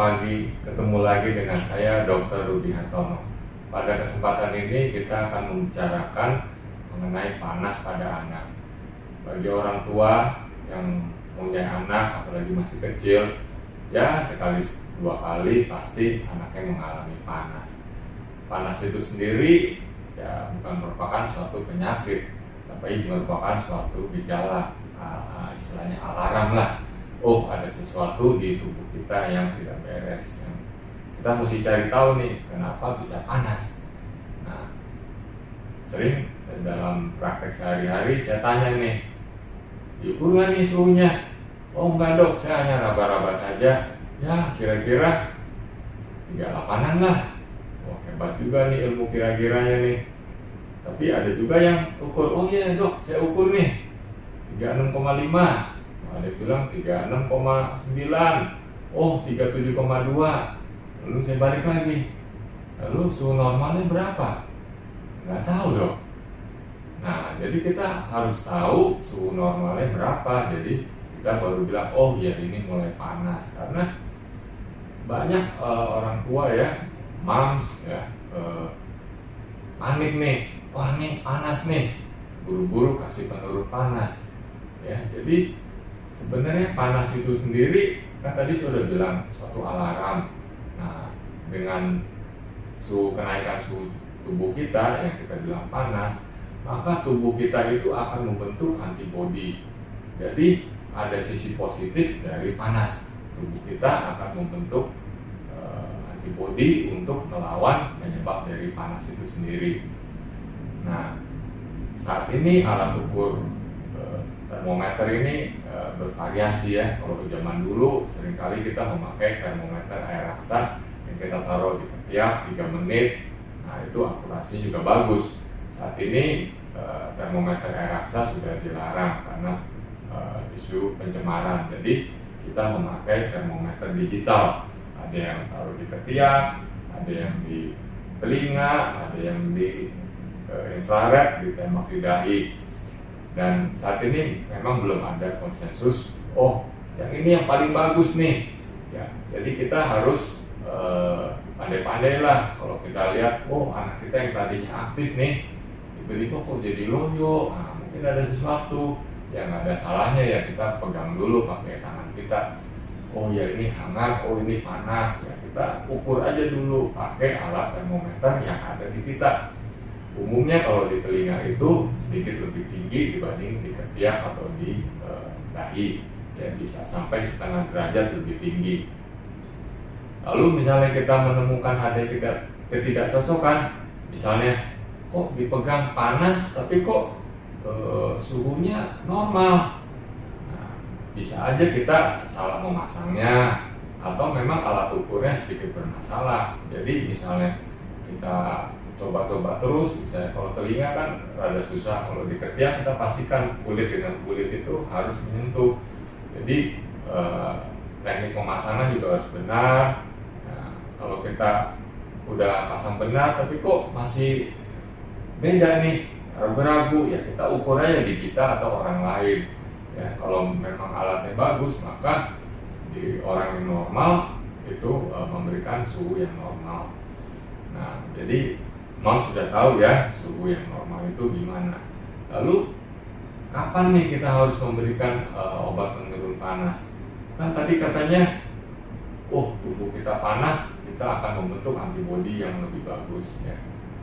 pagi, ketemu lagi dengan saya Dr. Rudi Hartono. Pada kesempatan ini kita akan membicarakan mengenai panas pada anak. Bagi orang tua yang punya anak, apalagi masih kecil, ya sekali dua kali pasti anaknya mengalami panas. Panas itu sendiri ya bukan merupakan suatu penyakit, tapi merupakan suatu gejala, istilahnya alarm lah. Oh, ada sesuatu di tubuh kita yang tidak beres. Kita mesti cari tahu nih, kenapa bisa panas. Nah, sering dalam praktek sehari-hari saya tanya nih, diukur nggak nih suhunya? Oh enggak dok, saya hanya raba-raba saja. Ya kira-kira 38-an lah. Wah hebat juga nih ilmu kira-kiranya nih. Tapi ada juga yang ukur, oh iya dok, saya ukur nih 36,5. Ada yang bilang 36,9, oh 37,2. Lalu saya balik lagi, lalu suhu normalnya berapa? Nggak tahu dong. Nah jadi kita harus tahu suhu normalnya berapa. Jadi kita baru bilang, oh ya ini mulai panas. Karena banyak orang tua ya, moms ya, panik nih, wah nih panas nih, buru-buru kasih penurun panas. Ya jadi sebenarnya panas itu sendiri kan tadi sudah bilang suatu alarm. Nah, dengan kenaikan suhu tubuh kita yang kita bilang panas, maka tubuh kita itu akan membentuk antibodi. Jadi ada sisi positif dari panas. Tubuh kita akan membentuk antibodi untuk melawan penyebab dari panas itu sendiri. Nah, saat ini alat ukur termometer ini bervariasi ya. Kalau zaman dulu seringkali kita memakai termometer air raksa yang kita taruh di ketiak 3 menit. Nah itu akurasi juga bagus. Saat ini termometer air raksa sudah dilarang karena isu pencemaran. Jadi kita memakai termometer digital. Ada yang taruh di ketiak, ada yang di telinga, ada yang di infrared, ditembak di dahi. Dan saat ini memang belum ada konsensus, oh yang ini yang paling bagus nih ya. Jadi kita harus pandai-pandai lah. Kalau kita lihat, oh anak kita yang tadinya aktif nih tiba-tiba kok jadi loyo, nah, mungkin ada sesuatu yang ada salahnya ya. Kita pegang dulu pakai tangan kita, oh ya ini hangat, oh ini panas ya. Kita ukur aja dulu pakai alat termometer yang ada di kita. Umumnya kalau di telinga itu sedikit lebih tinggi dibanding di ketiak atau di dahi, ya bisa sampai setengah derajat lebih tinggi. Lalu misalnya kita menemukan ada ketidakcocokan, misalnya kok dipegang panas tapi kok suhunya normal. Nah, bisa aja kita salah memasangnya atau memang alat ukurnya sedikit bermasalah. Jadi misalnya kita coba-coba terus, misalnya kalau telinga kan rada susah, kalau di ketiak kita pastikan kulit dengan kulit itu harus menyentuh. Jadi teknik pemasangan juga harus benar. Nah, kalau kita udah pasang benar tapi kok masih beda nih, ragu-ragu, ya kita ukur aja di kita atau orang lain. Ya, kalau memang alatnya bagus maka di orang yang normal itu memberikan suhu yang normal. Nah, jadi Mau sudah tahu ya suhu yang normal itu gimana. Lalu kapan nih kita harus memberikan obat penurun panas? Kan tadi katanya, oh tubuh kita panas, kita akan membentuk antibodi yang lebih bagus ya.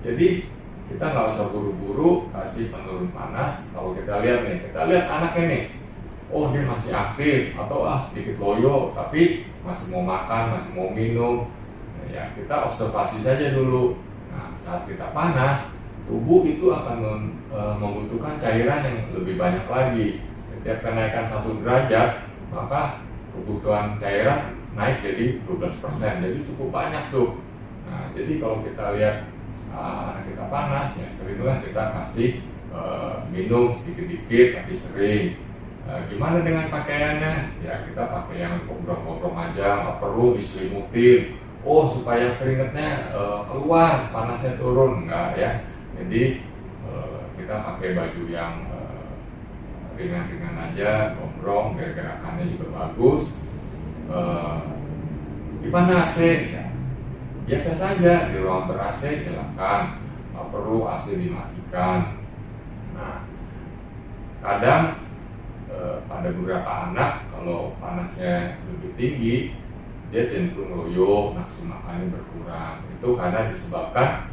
Jadi kita nggak usah buru-buru kasih penurun panas. Kalau kita lihat anaknya nih, oh dia masih aktif atau sedikit loyo, tapi masih mau makan, masih mau minum. Ya kita observasi saja dulu. Nah, saat kita panas, tubuh itu akan membutuhkan cairan yang lebih banyak lagi. Setiap kenaikan 1 derajat, maka kebutuhan cairan naik jadi 12%. Jadi cukup banyak tuh. Nah, jadi kalau kita lihat anak kita panas, ya seringlah kita kasih minum sedikit-sedikit tapi sering. Gimana dengan pakaiannya? Ya kita pakai yang gombrong-gombrong aja, nggak perlu diselimutin. Oh supaya keringatnya keluar, panasnya turun, enggak ya. Jadi kita pakai baju yang ringan-ringan aja, gombrong, biar gerakannya juga bagus. Gimana AC? Ya, biasa saja di ruang ber-AC silakan, nggak perlu AC dimatikan. Nah, kadang pada beberapa anak kalau panasnya lebih tinggi, dia cenderung loyo, nafsu makannya berkurang. Itu karena disebabkan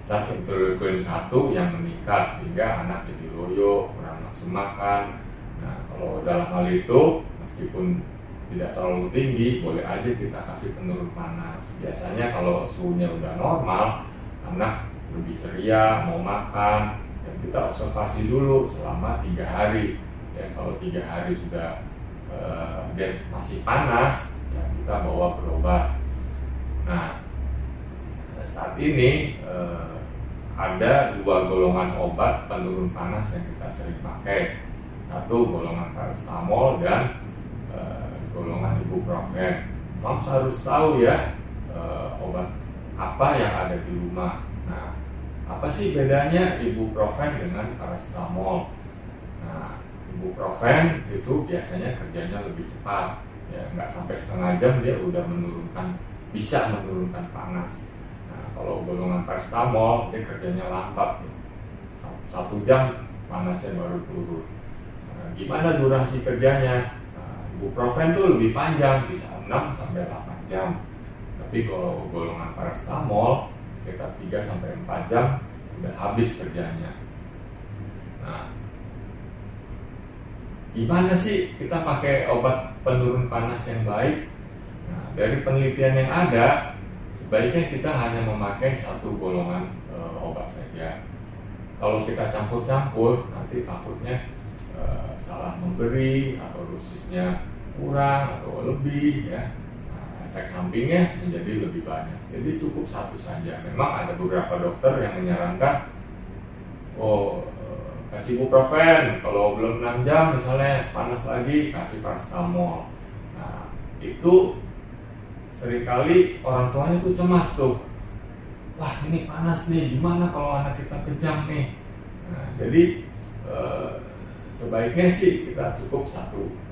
zat interleukin 1 yang meningkat sehingga anak jadi loyo, kurang nafsu makan. Nah, kalau dalam hal itu meskipun tidak terlalu tinggi, boleh aja kita kasih penurun panas. Biasanya kalau suhunya udah normal, anak lebih ceria, mau makan, dan kita observasi dulu selama 3 hari. Ya, kalau 3 hari sudah dia masih panas, ya kita bawa berobat. Nah, saat ini ada 2 golongan obat penurun panas yang kita sering pakai. Satu golongan paracetamol dan golongan ibuprofen. Moms harus tahu ya obat apa yang ada di rumah. Nah, apa sih bedanya ibuprofen dengan paracetamol? Nah, ibuprofen itu biasanya kerjanya lebih cepat, ya nggak sampai setengah jam dia udah bisa menurunkan panas. Nah, kalau golongan paracetamol dia kerjanya lambat, 1 jam panasnya baru turun. Nah, gimana durasi kerjanya? Ibuprofen tuh lebih panjang, bisa 6 sampai 8 jam. Tapi kalau golongan paracetamol sekitar 3 sampai 4 jam udah habis kerjanya. Nah, gimana sih kita pakai obat penurun panas yang baik? Nah, dari penelitian yang ada, sebaiknya kita hanya memakai 1 golongan obat saja. Kalau kita campur-campur, nanti takutnya salah memberi atau dosisnya kurang atau lebih ya. Nah, efek sampingnya menjadi lebih banyak. Jadi cukup 1 saja. Memang ada beberapa dokter yang menyarankan kasih ibuprofen, kalau belum 6 jam misalnya panas lagi kasih paracetamol. Nah, itu seringkali orang tuanya tuh cemas tuh. Wah, ini panas nih, gimana kalau anak kita kejang nih? Nah, jadi sebaiknya sih kita cukup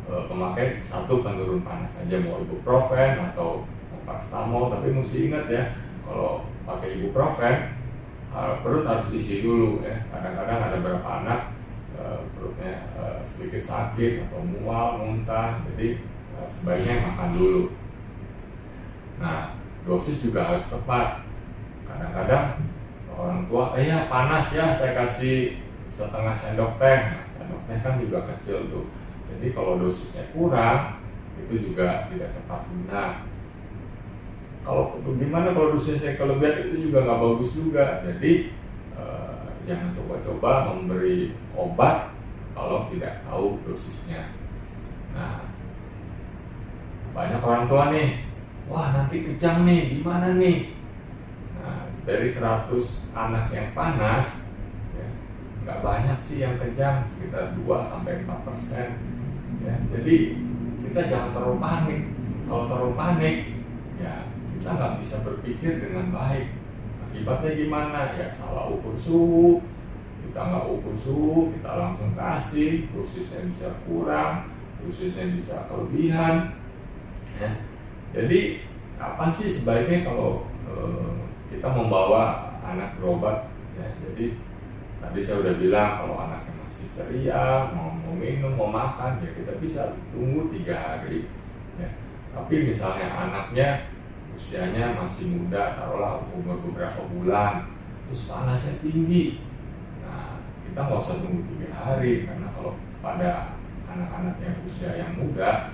memakai 1 penurun panas saja, mau ibuprofen atau paracetamol. Tapi mesti ingat ya, kalau pakai ibuprofen perut harus isi dulu ya. Kadang-kadang ada beberapa anak perutnya sedikit sakit atau mual, muntah, jadi sebaiknya makan dulu. Nah, dosis juga harus tepat. Kadang-kadang orang tua, ya panas ya, saya kasih setengah sendok teh. Nah, sendok teh kan juga kecil tuh. Jadi kalau dosisnya kurang, itu juga tidak tepat guna. Kalau gimana kalau dosisnya kelebihan, itu juga nggak bagus juga. Jadi jangan coba-coba memberi obat kalau tidak tahu dosisnya. Nah, banyak orang tua nih, wah nanti kejang nih, gimana nih? Nah, dari 100 anak yang panas, ya, nggak banyak sih yang kejang, sekitar 2-4%. Ya, jadi kita jangan terlalu panik. Kalau terlalu panik, ya kita nggak bisa berpikir dengan baik. Akibatnya gimana? Ya salah ukur suhu, kita nggak ukur suhu, kita langsung kasih, dosisnya bisa kurang, dosisnya bisa kelebihan. Ya. Jadi kapan sih sebaiknya kalau kita membawa anak berobat? Ya, jadi tadi saya udah bilang kalau anaknya masih ceria, mau minum, mau makan, ya kita bisa tunggu 3 hari. Ya. Tapi misalnya anaknya usianya masih muda, taruhlah umur beberapa bulan, terus panasnya tinggi, nah kita nggak usah tunggu 3 hari, karena kalau pada anak-anak yang usia yang muda,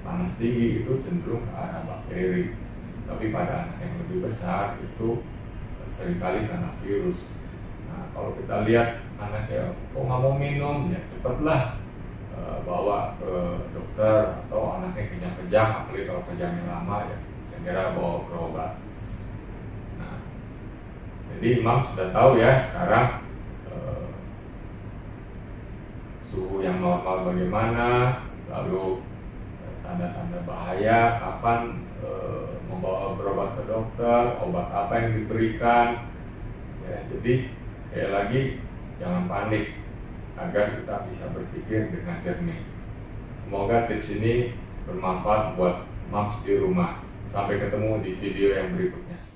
panas tinggi itu cenderung ke arah bakteri. Tapi pada anak yang lebih besar itu seringkali karena virus. Nah, kalau kita lihat anaknya kok nggak mau minum, ya cepatlah bawa ke dokter, atau anaknya kejang-kejang, apalagi kalau kejangnya lama, ya segera bawa berobat. Nah, jadi Imam sudah tahu ya sekarang suhu yang normal bagaimana, lalu tanda-tanda bahaya, kapan membawa berobat ke dokter, obat apa yang diberikan. Ya, jadi sekali lagi jangan panik agar kita bisa berpikir dengan jernih. Semoga tips ini bermanfaat buat moms di rumah. Sampai ketemu di video yang berikutnya.